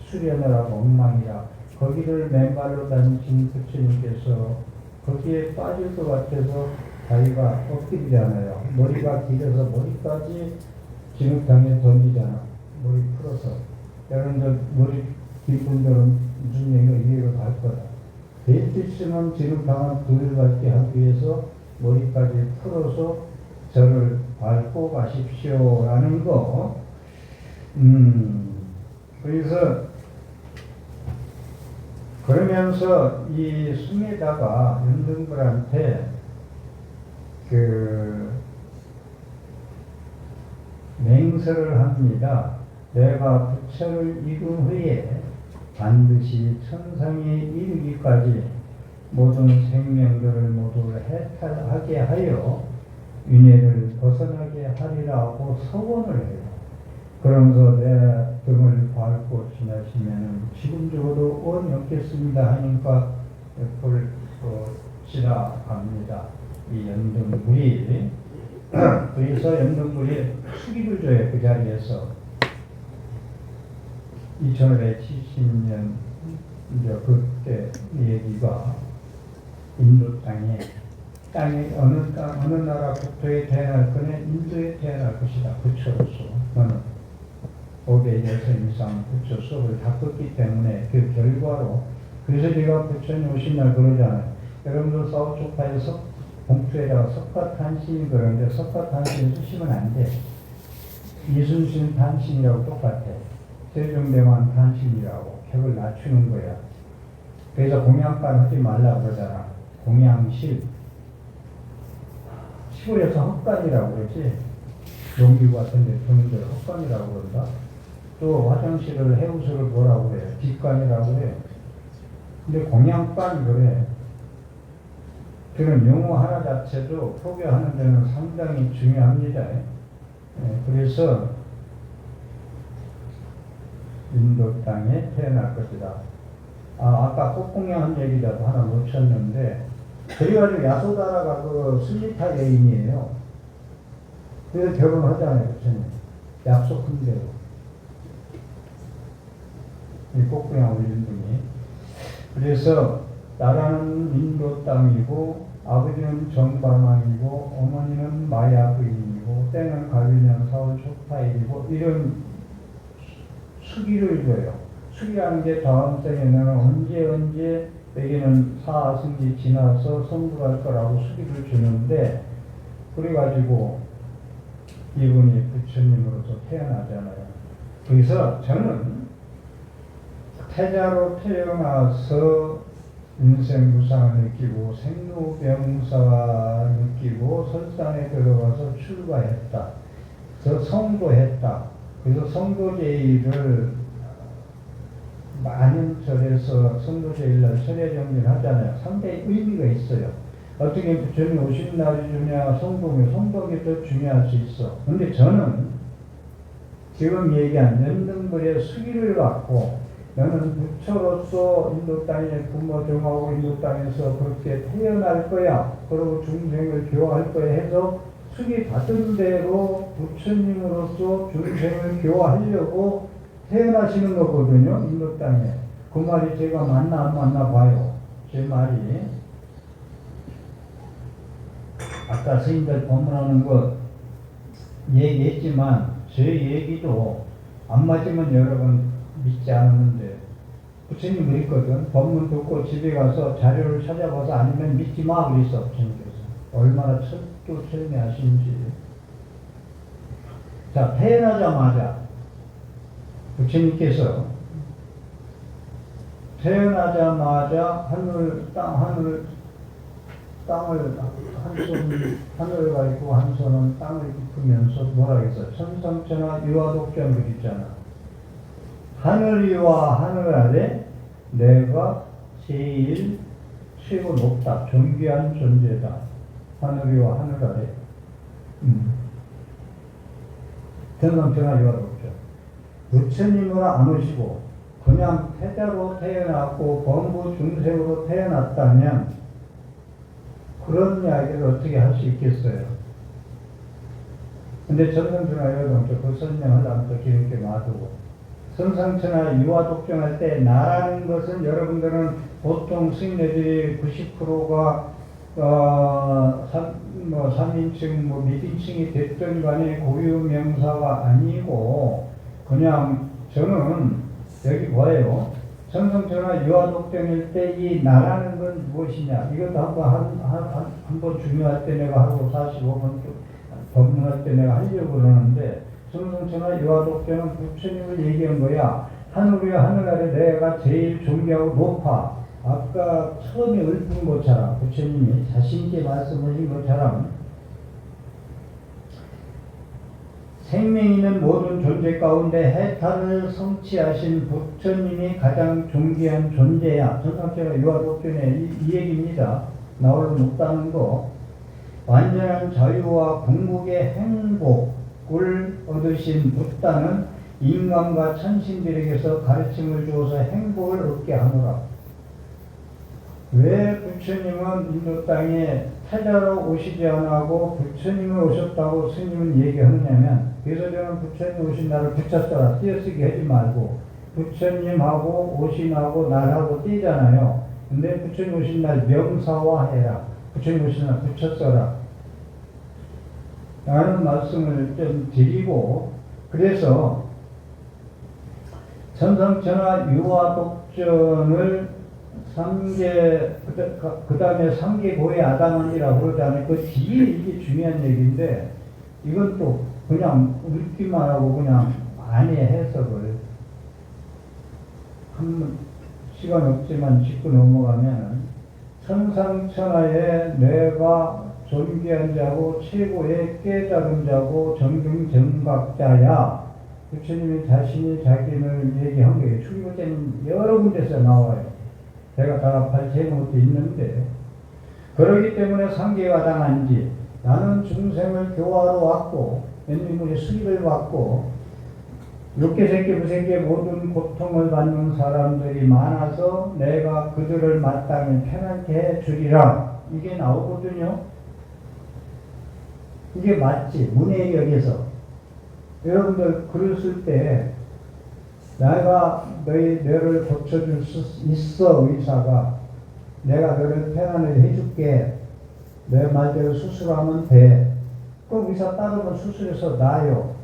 수련을 하고 엉망이라 거기를 맨발로 다니신 부처님께서 거기에 빠질 것 같아서 다리가 꺾이잖아요. 머리가 길어서 머리까지 진흙탕에 던지잖아. 머리 풀어서. 여러분들 머리 긴 분들은 무슨 얘기가 이해가 갈 거다. 베이트치는 진흙탕을 그늘같게 하기 위해서 머리까지 풀어서 저를 밟고 가십시오라는 거. 그래서 그러면서 이 수메다가 연등불한테 맹설을 합니다. 내가 부처를 이룬 후에 반드시 천상에 이르기까지 모든 생명들을 모두 해탈하게 하여 윤회를 벗어나게 하리라고 서원을 해요. 그러면서 내 등을 밟고 지나시면 지금 죽어도 원이 없겠습니다 하니까 볼 것이라 합니다. 이 연등불이 그래서 연등불이 수기를 줘요. 그 자리에서 2570년 이제 그때 얘기가 인도 땅에 어느 나라 국토에 태어날 거냐 인도에 태어날 것이다. 부처로서 너는 500여섯 이상 부처 수업을 다 껐기 때문에 그 결과로 그래서 제가 부처님 오신 날 그러잖아요. 여러분들 사우초파에서 봉투에다가 석가탄신이 그러는데 석가탄신 쓰시면 안 돼. 이순신 탄신이라고 똑같아. 세종대왕 탄신이라고 격을 낮추는 거야. 그래서 공양반 하지 말라고 그러잖아. 공양실. 시골에서 헛간이라고 그러지. 용기 같은 데 두는 데를 헛간이라고 그런다. 또 화장실을 해우소를 뭐라고 그래요? 뒷간이라고 그래요. 근데 공양반 그래. 그런 용어 하나 자체도 포교하는 데는 상당히 중요합니다. 그래서 인도 땅에 태어날 것이다. 아까 꽃공양한 얘기라도 하나 놓쳤는데 그래가지고 야소다라가 그 스미타 여인이에요. 그래서 결혼하잖아요. 부처님. 약속한 대로. 이 꽃공양 올린 분이. 그래서 나라는 인도 땅이고 아버지는 정방왕이고 어머니는 마야 부인이고 때는 가비년 사원 초파일이고 이런 수기를 줘요. 수기라는 게 다음 생에는 언제 여기는 사승기 지나서 성불할 거라고 수기를 주는데 그래가지고 이분이 부처님으로서 태어나잖아요. 그래서 저는 태자로 태어나서 인생무상을 느끼고 생로병사를 느끼고 설산에 들어가서 출가했다. 그래서 성도했다. 그래서 성도제의를 많은 절에서 성도제의를 설례정리를 하잖아요. 상당히 의미가 있어요. 어떻게 부처님 오신 날이 중요하냐 성동이 더 중요할 수 있어. 근데 저는 지금 얘기한 연등불의 수기를 갖고 너는 부처로서 인도 땅에 부모 정하고 인도 땅에서 그렇게 태어날 거야. 그리고 중생을 교화할 거야 해서 수기 받은 대로 부처님으로서 중생을 교화하려고 태어나시는 거거든요. 인도 땅에. 그 말이 제가 맞나 안 맞나 봐요. 제 말이. 아까 스님들 법문하는 거 얘기했지만 제 얘기도 안 맞으면 여러분 믿지 않았는데 부처님 그랬거든. 법문 듣고 집에 가서 자료를 찾아봐서 아니면 믿지 마 그랬어. 부처님께서. 얼마나 철두철미하신지. 자, 태어나자마자 부처님께서 태어나자마자 땅을 하늘을 가리고 한 손은 땅을 짚으면서 뭐라 했어? 천상천하 유화독견 그랬잖아. 하늘 위와 하늘 아래 내가 제일 최고 높다. 존귀한 존재다. 하늘 위와 하늘 아래. 천상천하 유화독견. 부처님으로 안 오시고 그냥 태자로 태어났고 범부 중생으로 태어났다면 그런 이야기를 어떻게 할 수 있겠어요? 근데 천상천하 유화독견 그 설명하려면 또 기름게 놔두고 천상천하 유화독견할 때 나라는 것은 여러분들은 보통 스님들이 90%가 3인칭 밑인칭이 됐던 간에 고유명사가 아니고 그냥 저는 여기 뭐예요? 천상천하 유화독견일 때 이 나라는 건 무엇이냐? 이것도 한번 중요할 때 내가 하고 45분 법문할 때 내가 하려고 그러는데 천상천하 유화독견은 부처님을 얘기한 거야. 하늘 위에 하늘 아래 내가 제일 존귀하고 높아. 아까 처음에 읊은 것처럼 부처님이 자신있게 말씀하신 것처럼 생명 있는 모든 존재 가운데 해탈을 성취하신 부처님이 가장 존귀한 존재야. 전상체가 유아독존의 이 얘기입니다. 나홀로 묻다는 거. 완전한 자유와 궁극의 행복을 얻으신 부다는 인간과 천신들에게서 가르침을 주어서 행복을 얻게 하노라. 왜 부처님은 인도 땅에 타자로 오시지 않고 부처님이 오셨다고 스님은 얘기하느냐면, 그래서 저는 부처님 오신 날을 붙였더라 띄어쓰기 하지 말고 부처님하고 오신하고 날하고 띄잖아요. 근데 부처님 오신 날 명사화해라. 부처님 오신 날 붙였어라 라는 말씀을 좀 드리고, 그래서 천상천하 유아독전을 3계, 그 다음에 3계 고의 아담한이라고 그러잖아요. 그 뒤에 이게 중요한 얘기인데, 이건 또 그냥 읽기만 하고 그냥 안에 해석을 한 시간 없지만 짚고 넘어가면, 천상천하에 내가 존귀한 자고 최고의 깨달은 자고 정등정각자야. 부처님이 자신이 자기를 얘기한 거예요. 출입 때는 여러 군데서 나와요. 제가 다 발췌해 놓고 있는데, 그러기 때문에 상계가 당한지, 나는 중생을 교화로 왔고 웬일문의 수입을 받고 육계 새끼 무새끼 모든 고통을 받는 사람들이 많아서 내가 그들을 마땅히 편하게 해주리라. 이게 나오거든요. 이게 맞지. 문해력에서 여러분들 그랬을 때 내가 너를 고쳐줄 수 있어. 의사가 내가 너를 편안하게 해줄게. 내 말대로 수술하면 돼. 그럼 의사 따르면 수술해서 나아요.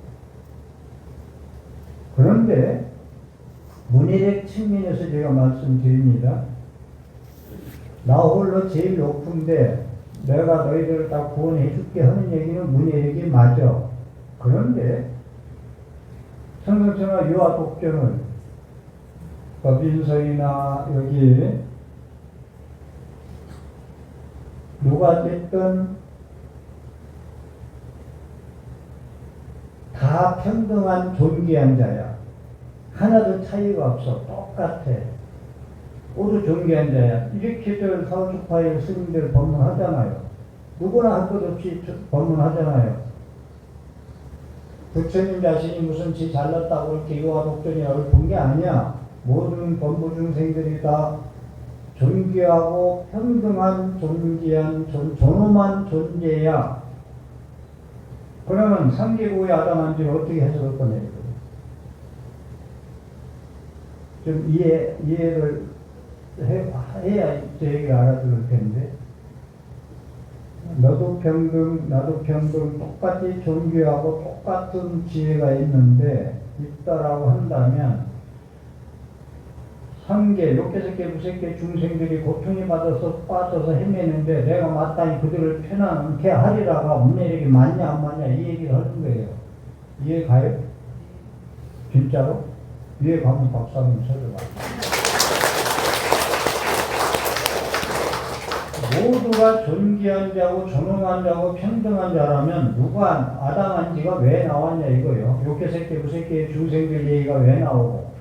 그런데 문해력 측면에서 제가 말씀드립니다. 나 홀로 제일 높은데 내가 너희들을 다 구원해 줄게 하는 얘기는 문해력이 맞아. 그런데 천상천하 유아독전을 법인서이나 여기 누가 됐든 다 평등한 존귀한 자야. 하나도 차이가 없어. 똑같아. 모두 존귀한 자야. 이렇게들 사우주파의 스님들 법문하잖아요. 누구나 할 것 없이 법문하잖아요. 부처님 자신이 무슨 지 잘났다고 이렇게 유아독전이라고 본 게 아니야. 모든 범부중생들이 다 존귀하고 평등한 존귀한 존엄한 존재야. 그러면 상계고의 아담한지를 어떻게 해석할 거냐. 좀 이해를 해야 제 얘기를 알아들을 텐데. 너도 평등, 나도 평등, 똑같이 존귀하고 똑같은 지혜가 있는데, 있다라고 한다면, 상계, 욕계석계, 무색계 중생들이 고통이 받아서 빠져서 헤매는데, 내가 마땅히 그들을 편안케 하리라가 문해력이 맞냐, 안 맞냐, 이 얘기를 하는 거예요. 이해 가요? 진짜로? 이해 가면 박수 한번 쳐줘봐. 모두가 존귀한 자고 존엄한 자고 평등한 자라면 누가 아담한지가 왜 나왔냐 이거예요. 욕계새끼 무새끼 중생들 얘기가 왜 나오고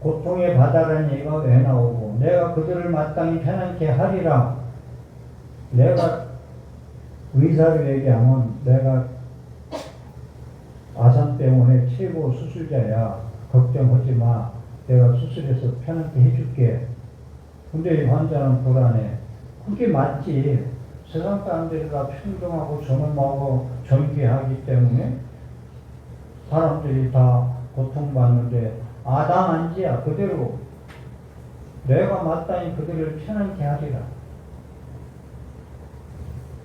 고통의 바다라는 얘기가 왜 나오고 내가 그들을 마땅히 편안케 하리라. 내가 의사를 얘기하면 내가 아산병원의 최고 수술자야. 걱정하지 마. 내가 수술해서 편안케 해줄게. 근데 이 환자는 불안해. 그게 맞지. 세상 사람들이 다 평등하고 존엄하고 존귀하기 때문에 사람들이 다 고통받는데 아담한지야. 그대로 내가 마땅히 그들을 편안케 하리라.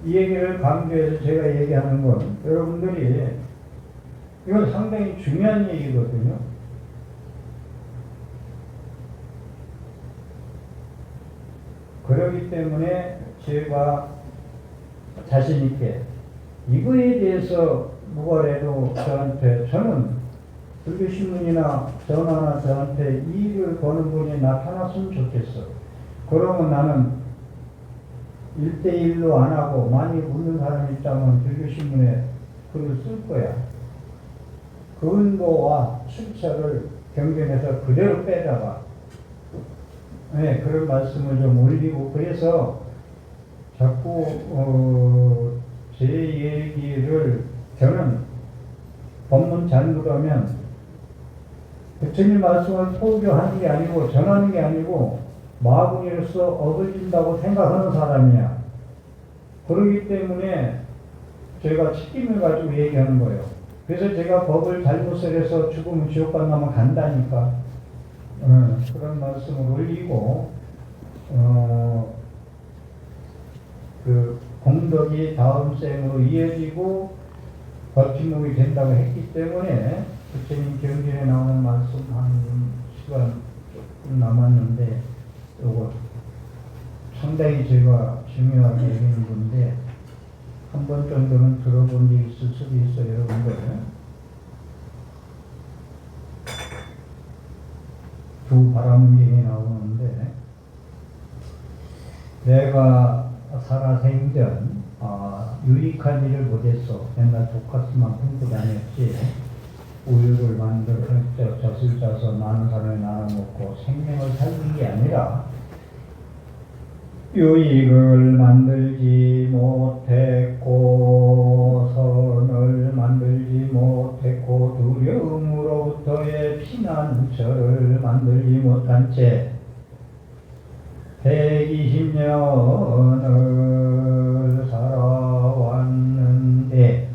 이 얘기를 강조해서 제가 얘기하는 건 여러분들이 이건 상당히 중요한 얘기거든요. 그렇기 때문에 제가 자신있게 이거에 대해서 누가라도 저한테, 저는 불교신문이나 전화나 저한테 이익을 거는 분이 나타났으면 좋겠어. 그러면 나는 1대1로 안 하고 많이 묻는 사람이 있다면 불교신문에 글을 쓸 거야. 근거와 출처를 경전에서 그대로 빼다가 네, 그런 말씀을 좀 올리고 그래서 자꾸 제 얘기를 저는 법문 잘못하면 부처님 말씀을 포교하는 게 아니고 전하는 게 아니고 마구니로서 얻어진다고 생각하는 사람이야. 그렇기 때문에 제가 책임을 가지고 얘기하는 거예요. 그래서 제가 법을 잘못을 해서 죽으면 지옥 가면 간다니까. 그런 말씀을 올리고 그 공덕이 다음 생으로 이어지고 버팀목이 된다고 했기 때문에 부처님 경전에 나오는 말씀 한 시간 조금 남았는데 요거 상당히 제가 중요하게 여기는 건데 한 번 정도는 들어본 게 있을 수도 있어요, 여러분들. 두 바람경이 나오는데 내가 살아생전 유익한 일을 못했어. 맨날 독가스만 품고 다녔지. 우유를 만들어 젖을 짜서 많은 사람이 나눠 먹고 생명을 살린 게 아니라 유익을 만들지 못했고 선을 만들지 못했고 두려움으로부터의 피난처를 만들지 못한 채 120년을 살아왔는데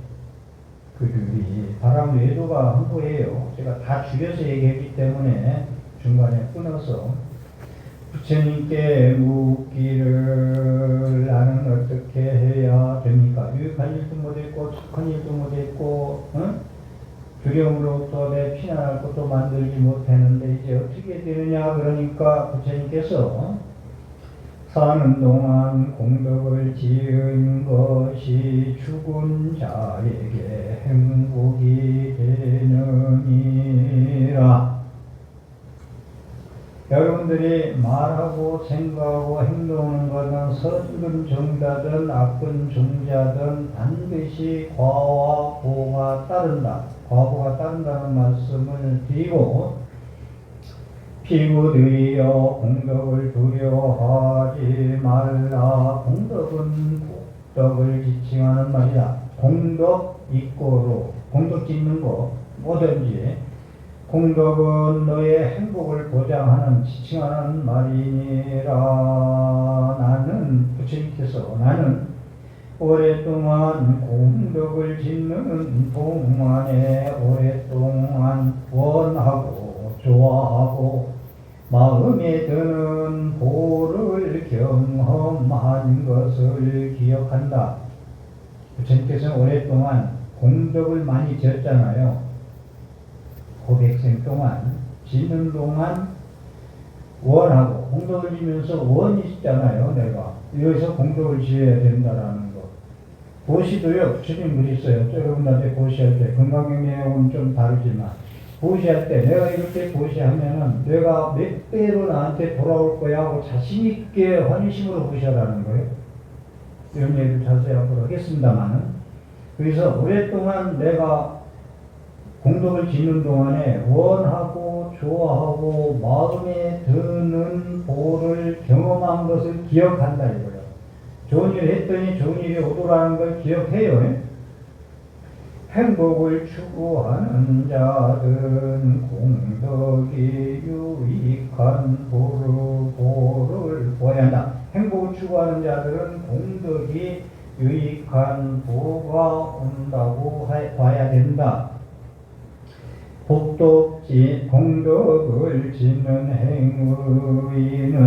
그들이 바람 외도가 한 거예요. 제가 다 줄여서 얘기했기 때문에 중간에 끊어서 부처님께 묻기를 나는 어떻게 해야 됩니까? 유익한 일도 못했고 착한 일도 못했고 두려움으로부터 내 피난할 것도 만들지 못했는데 이제 어떻게 되느냐. 그러니까 부처님께서 사는 동안 공덕을 지은 것이 죽은 자에게 행복이 되느니라. 여러분들이 말하고 생각하고 행동하는 것은 선근 정자든 악근 종자든 반드시 과와 보가 따른다. 과보가 따른다는 말씀을 드리고 피부들이여 공덕을 두려워하지 말라. 공덕은 복덕을 지칭하는 말이다. 공덕 이꼬로 공덕 짓는 거 뭐든지 공덕은 너의 행복을 보장하는 지칭하는 말이니라. 나는 부처님께서 나는 오랫동안 공덕을 짓는 동안에 오랫동안 원하고 좋아하고 마음에 드는 보를 경험한 것을 기억한다. 부처님께서는 오랫동안 공덕을 많이 지었잖아요. 고백생 동안 짓는 동안 원하고 공덕을 지면서 원이 있잖아요. 내가 여기서 공덕을 지어야 된다라는 거. 보시도요. 부처님 그랬어요. 여러분한테 보시할 때 건강의 내용은 좀 다르지만 보시할 때 내가 이렇게 보시하면은 내가 몇 배로 나한테 돌아올 거야 하고 자신 있게 환희심으로 보시라는 거예요. 이런 얘기를 자세히 앞으로 하겠습니다만은 그래서 오랫동안 내가 공덕을 짓는 동안에 원하고 좋아하고 마음에 드는 보를 경험한 것을 기억한다 이거예요. 좋은 일을 했더니 좋은 일이 오더라는 걸 기억해요. 행복을 추구하는 자들은 공덕이 유익한 보를 보아야 한다. 행복을 추구하는 자들은 공덕이 유익한 보가 온다고 봐야 된다. 공덕을 짓는 행위는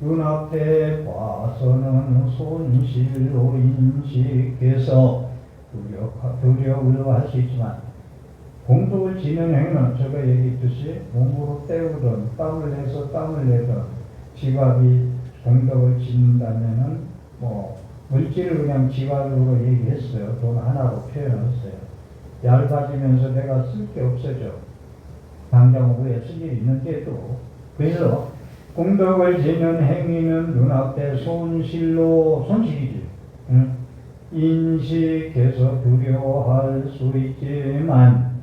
눈앞에 봐서는 손실로 인식해서 두려워할 수 있지만 공덕을 짓는 행위는 제가 얘기했듯이 몸으로 때우든 땀을 내서 땀을 내든 지갑이 공덕을 짓는다면은 물질을 그냥 지갑으로 얘기했어요. 돈 하나로 표현했어요. 얇아지면서 내가 쓸 게 없어져. 당장 후에 쓸 일이 있는데도. 그래서 공덕을 짓는 행위는 눈앞에 손실이지. 인식해서 두려워할 수 있지만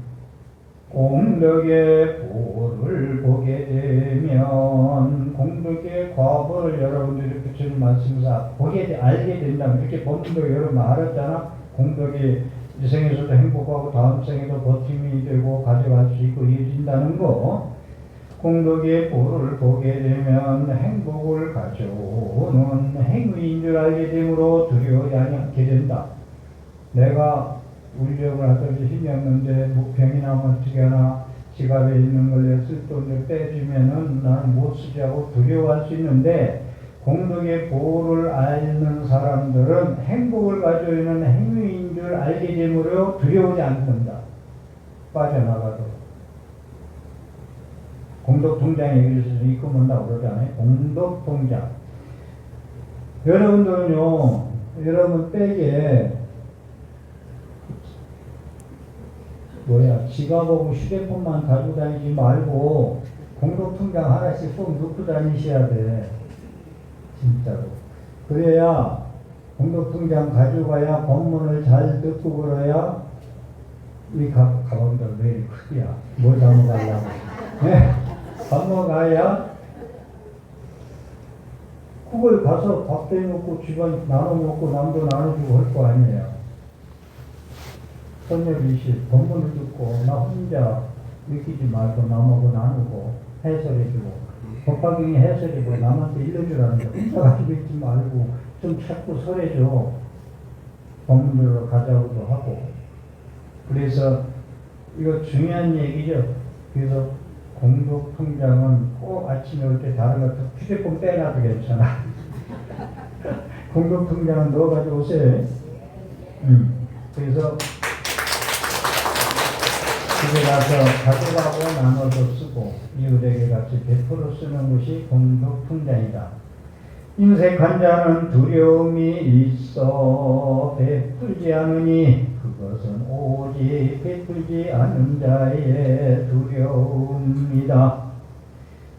공덕의 보를 보게 되면 공덕의 과보를 여러분들이 부처님 말씀에서 알게 된다면 이렇게 법문도 여러분 알았잖아. 공덕이 이 생에서도 행복하고 다음 생에도 버팀이 되고 가져갈 수 있고 이어진다는 거. 공덕의 보를 보게 되면 행복을 가져오는 행위인 줄 알게 되므로 두려워하지 않게 된다. 내가 울력을 하든지 힘이 없는데 무병이 나면 어떻게 하나, 지갑에 있는 걸 내 쓸 돈을 빼주면은 나는 못 쓰지 하고 두려워할 수 있는데, 공덕의 보를 아는 사람들은 행복을 가져오는 행위인 줄 알게 되므로 두려워하지 않는다. 빠져나가도. 공덕통장에 의해서 입금한다고 그러잖아요. 공덕통장. 여러분들은요, 여러분 백에 지갑하고 휴대폰만 가지고 다니지 말고 공덕통장 하나씩 꼭 넣고 다니셔야 돼. 진짜로. 그래야 공덕통장 가져가야 법문을 잘 듣고 그래야 이 가방도 왜 이렇게 크냐. 뭘 담아가려고. 네? 담아가야 그걸 가서 밥도 해먹고 주변 나눠 먹고 남도 나눠주고 할 거 아니에요. 선녀비시 법문을 듣고 나 혼자 느끼지 말고 남하고 나누고 해설해주고, 법화경이 해설해주고 남한테 일러주라는데 혼자 가지고 있지 말고 좀 찾고 설해줘. 법문으로 가져오기도 하고. 그래서 이거 중요한 얘기죠. 그래서 공덕통장은 꼭 아침에 올 때 다른 거 휴대폰 빼놔도 괜찮아. 공덕통장은 넣어가지고 오세요. 그래서 집에 가서 가져가고 나눠서 쓰고 이웃에게 같이 베풀어 쓰는 것이 공덕통장이다. 인색한 자는 두려움이 있어 베풀지 않으니 그것은 오직 베풀지 않은 자의 두려움이다.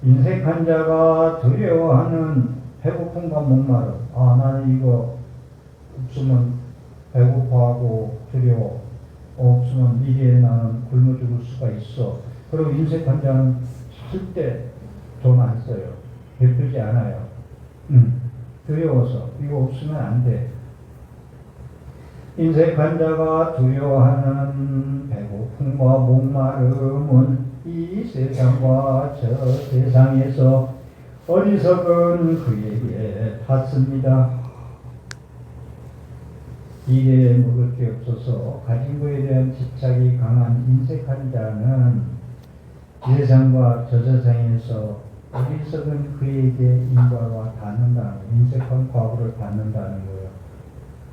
인색한 자가 두려워하는 배고픔과 목마름. 나는 이거 없으면 배고파하고 두려워. 없으면 미래에 나는 굶어 죽을 수가 있어. 그리고 인색한 자는 절대 돈 안 써요. 베풀지 않아요. 두려워서 이거 없으면 안 돼. 인색한 자가 두려워하는 배고픔과 목마름은 이 세상과 저 세상에서 어리석은 그에게 닿습니다. 일에 먹을 게 없어서 가진 것에 대한 집착이 강한 인색한 자는 이 세상과 저 세상에서 어리석은 그에게 인과가 닿는다는, 인색한 과부를 받는다는 거예요.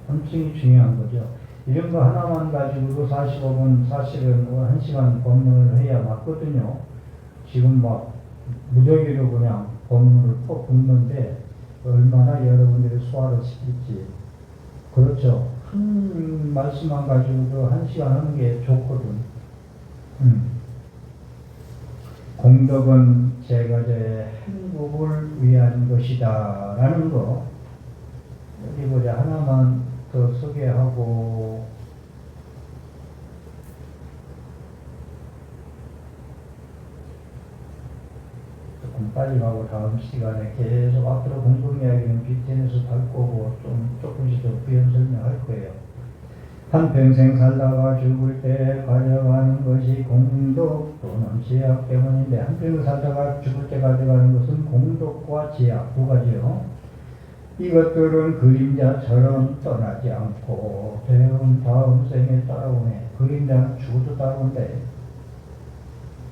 엄청 중요한 거죠. 이런 거 하나만 가지고도 45분 사실은 1시간 법문을 해야 맞거든요. 지금 막 무더기로 그냥 법문을 퍽 붓는데 얼마나 여러분들이 소화를 시킬지. 그렇죠. 한 말씀만 가지고도 1시간 하는 게 좋거든. 공덕은 제가제의 행복을 위한 것이다 라는 거. 어디 보자. 하나만 더 소개하고, 조금 빨리 가고 다음 시간에 계속 앞으로 공동 이야기는 BTN에서 할 거고 조금씩 더 부연 설명할 거예요. 한평생 살다가 죽을 때 가져가는 것이 공덕 또는 제약 때문인데, 한평생 살다가 죽을 때 가져가는 것은 공덕과 제약 두 가지요. 이것들은 그림자처럼 떠나지 않고 다음 생에 따라오네. 그림자는 죽어도 따라온대.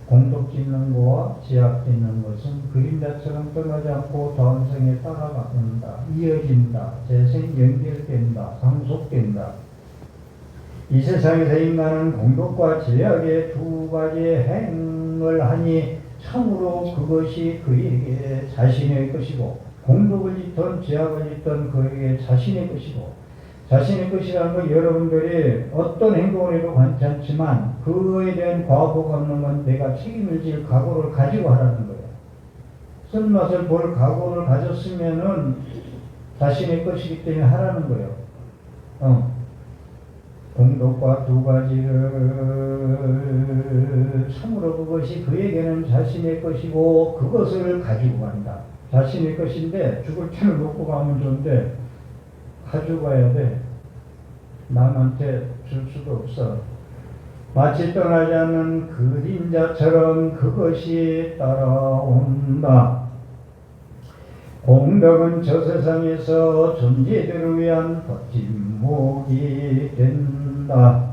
공덕 짓는 거와 제약 짓는 것은 그림자처럼 떠나지 않고 다음 생에 따라간다. 이어진다. 재생 연결된다. 상속된다. 이 세상에서 인간은 공덕과 제약의 두 가지의 행을 하니 참으로 그것이 그에게 자신의 것이고, 공덕을 짓던 제약을 짓던 그에게 자신의 것이고, 자신의 것이라는 건 여러분들이 어떤 행동을 해도 괜찮지만 그거에 대한 과보가 없는 건 내가 책임을 질 각오를 가지고 하라는 거예요. 쓴맛을 볼 각오를 가졌으면은 자신의 것이기 때문에 하라는 거예요. 공덕과 두 가지를 참으로 그것이 그에게는 자신의 것이고 그것을 가지고 간다. 자신의 것인데 죽을 때는 놓고 가면 좋은데 가져가야 돼. 남한테 줄 수도 없어. 마치 떠나지 않는 그림자처럼 그것이 따라온다. 공덕은 저 세상에서 존재들을 위한 버팀목이 된다.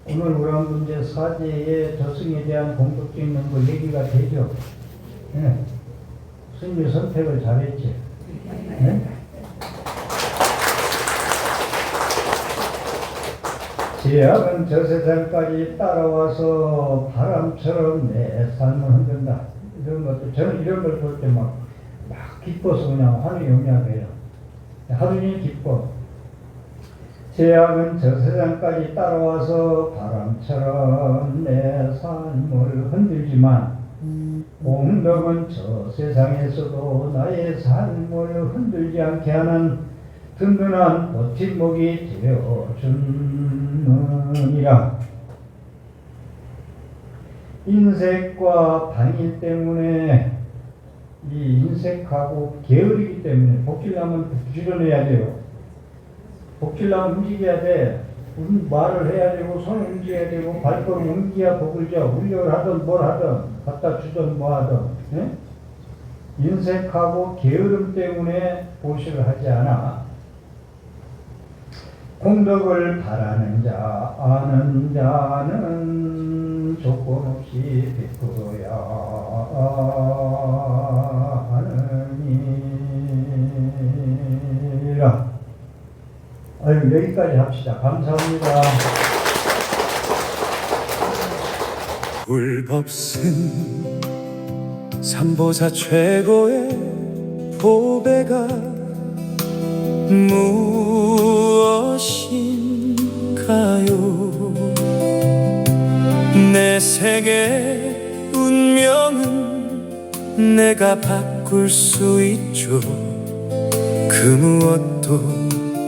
오늘 우란 문제 사제의 저승에 대한 공덕 짓는 거 얘기가 되죠. 네. 스님이 선택을 잘했지. 네? 제약은 저 세상까지 따라와서 바람처럼 내 삶을 흔든다. 이런 것도 저는 이런 걸 볼 때 막 기뻐서 그냥 환희 용약해요. 하루 종일 기뻐. 제약은 저 세상까지 따라와서 바람처럼 내 삶을 흔들지만 공덕은 저 세상에서도 나의 삶을 흔들지 않게 하는 든든한 버팀목이 되어주느니라. 인색과 반일 때문에 이 인색하고 게으르기 때문에 복질나면 부지런해야 돼요. 복질나면 움직여야 돼. 말을 해야 되고 손을 움직여야 되고 발걸음 움직여야 복을져. 울력을 하든 뭘 하든 갖다 주든 뭐 하든. 네? 인색하고 게으름 때문에 보시를 하지 않아. 공덕을 바라는 자 아는 자는 조건 없이 베풀어야 하느니라. 아유, 여기까지 합시다. 감사합니다. 굴법슨 삼보사 최고의 보배가 무엇인가요? 내 세계 운명은 내가 바꿀 수 있죠. 그 무엇도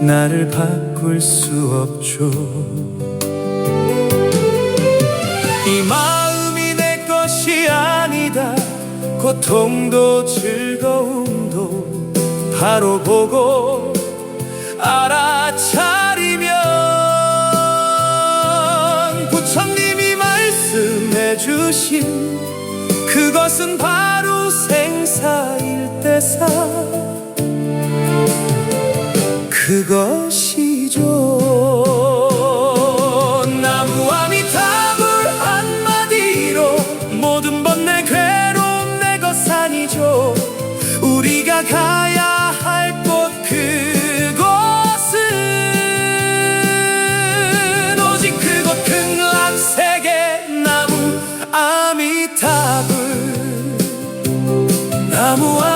나를 바꿀 수 없죠. 이 마음이 내 것이 아니다. 고통도 즐거움도 바로 보고 알아차리면 부처님이 말씀해 주신 그것은 바로 생사일대사 그것이죠. 나무아미타불 한마디로 모든 번뇌 괴로움 내 것 아니죠. 우리가 가야 할 곳 그곳은 오직 그곳 극락세계 나무아미타불 나무아미타불